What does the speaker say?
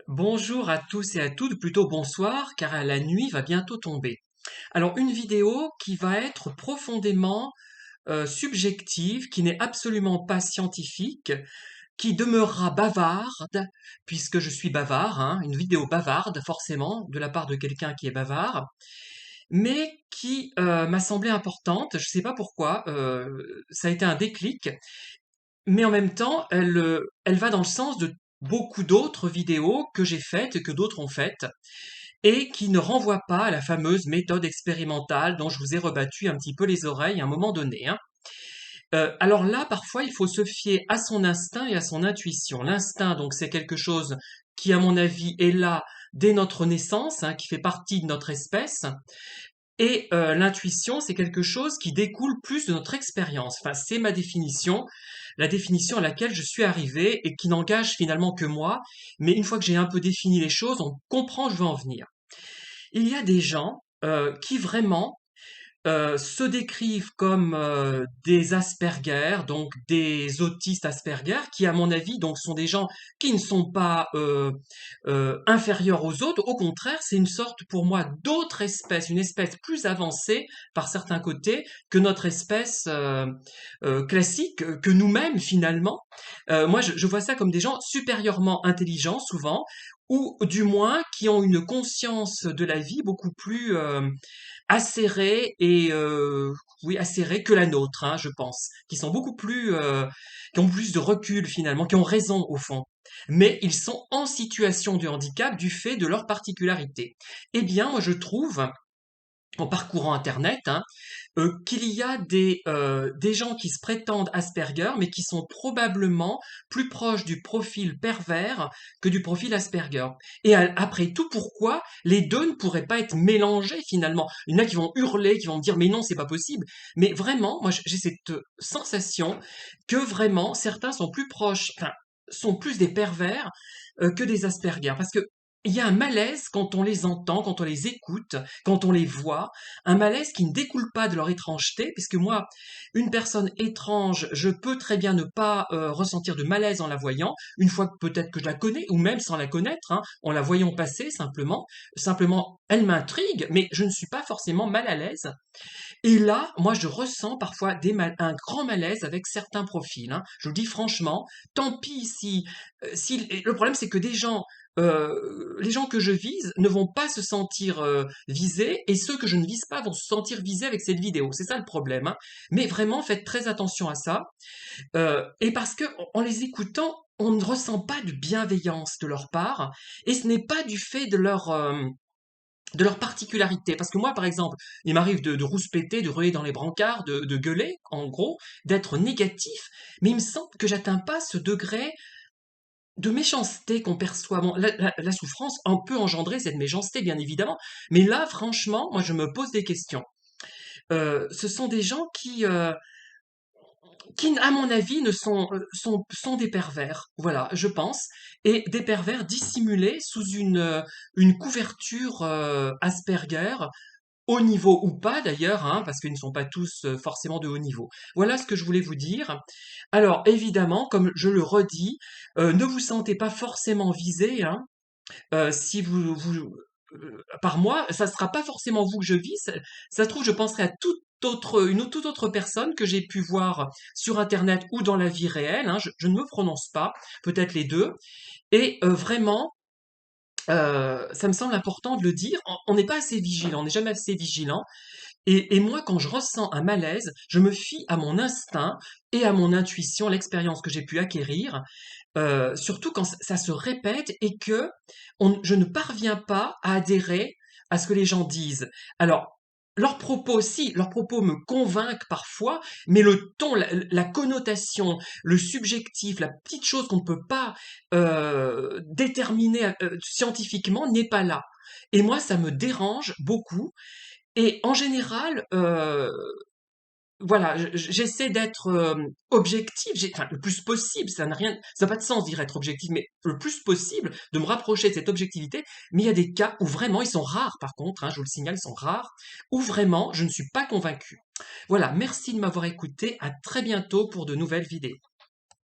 Bonjour à tous et à toutes, plutôt bonsoir, car la nuit va bientôt tomber. Alors, une vidéo qui va être profondément subjective, qui n'est absolument pas scientifique, qui demeurera bavarde, puisque je suis bavard, hein, une vidéo bavarde, forcément, de la part de quelqu'un qui est bavard, mais qui m'a semblé importante, je ne sais pas pourquoi, ça a été un déclic, mais en même temps, elle va dans le sens de beaucoup d'autres vidéos que j'ai faites et que d'autres ont faites, et qui ne renvoient pas à la fameuse méthode expérimentale dont je vous ai rebattu un petit peu les oreilles à un moment donné, hein. Alors là, parfois, il faut se fier à son instinct et à son intuition. L'instinct, donc, c'est quelque chose qui, à mon avis, est là dès notre naissance, hein, qui fait partie de notre espèce. Et l'intuition, c'est quelque chose qui découle plus de notre expérience. Enfin, c'est ma définition, la définition à laquelle je suis arrivé et qui n'engage finalement que moi. Mais une fois que j'ai un peu défini les choses, on comprend où je veux en venir. Il y a des gens qui vraiment se décrivent comme des Asperger, donc des autistes Asperger, qui à mon avis donc sont des gens qui ne sont pas inférieurs aux autres. Au contraire, c'est une sorte pour moi d'autre espèce, une espèce plus avancée par certains côtés que notre espèce classique, que nous-mêmes finalement. Moi, je vois ça comme des gens supérieurement intelligents souvent, ou du moins qui ont une conscience de la vie beaucoup plus acérés et oui acérés que la nôtre, hein, je pense, qui sont beaucoup plus, qui ont plus de recul finalement, qui ont raison au fond. Mais ils sont en situation de handicap du fait de leur particularité. Eh bien, moi je trouve, en parcourant Internet, hein, qu'il y a des gens qui se prétendent Asperger, mais qui sont probablement plus proches du profil pervers que du profil Asperger. Et après tout, pourquoi les deux ne pourraient pas être mélangés finalement? Il y en a qui vont hurler, qui vont me dire mais non, c'est pas possible. Mais vraiment, moi j'ai cette sensation que vraiment certains sont plus proches, enfin, sont plus des pervers que des Asperger. Parce que il y a un malaise quand on les entend, quand on les écoute, quand on les voit, un malaise qui ne découle pas de leur étrangeté, puisque moi, une personne étrange, je peux très bien ne pas ressentir de malaise en la voyant, une fois que peut-être que je la connais, ou même sans la connaître, hein, en la voyant passer simplement. Simplement, elle m'intrigue, mais je ne suis pas forcément mal à l'aise. Et là, moi, je ressens parfois un grand malaise avec certains profils, hein. Je vous le dis franchement, tant pis si le problème, c'est que les gens que je vise ne vont pas se sentir visés, et ceux que je ne vise pas vont se sentir visés avec cette vidéo. C'est ça le problème, hein. Mais vraiment, faites très attention à ça. Et parce que en les écoutant, on ne ressent pas de bienveillance de leur part, et ce n'est pas du fait de leur particularité. Parce que moi, par exemple, il m'arrive de rouspéter, de ruer dans les brancards, de gueuler, en gros, d'être négatif, mais il me semble que j'atteins pas ce degré de méchanceté qu'on perçoit. Bon, la souffrance en peut engendrer cette méchanceté, bien évidemment, mais là, franchement, moi, je me pose des questions. Ce sont des gens qui, à mon avis, ne sont des pervers. Voilà, je pense. Et des pervers dissimulés sous une couverture Asperger, haut niveau ou pas d'ailleurs, hein, parce qu'ils ne sont pas tous forcément de haut niveau. Voilà ce que je voulais vous dire. Alors, évidemment, comme je le redis, ne vous sentez pas forcément visé, hein, si par moi, ça ne sera pas forcément vous que je vise. Ça se trouve, je penserai à une toute autre personne que j'ai pu voir sur Internet ou dans la vie réelle, hein. Je ne me prononce pas, peut-être les deux. Et vraiment, ça me semble important de le dire. On n'est pas assez vigilant, on n'est jamais assez vigilant. Et moi, quand je ressens un malaise, je me fie à mon instinct et à mon intuition, l'expérience que j'ai pu acquérir, surtout quand ça se répète et que je ne parviens pas à adhérer à ce que les gens disent. Alors, leurs propos, si, leurs propos me convainquent parfois, mais le ton, la connotation, le subjectif, la petite chose qu'on ne peut pas déterminer scientifiquement n'est pas là. Et moi, ça me dérange beaucoup. Et en général, voilà, j'essaie d'être objectif, enfin le plus possible. Ça n'a pas de sens de dire être objectif, mais le plus possible de me rapprocher de cette objectivité. Mais il y a des cas où vraiment, ils sont rares par contre, hein, je vous le signale, ils sont rares, où vraiment je ne suis pas convaincu. Voilà, merci de m'avoir écouté. À très bientôt pour de nouvelles vidéos.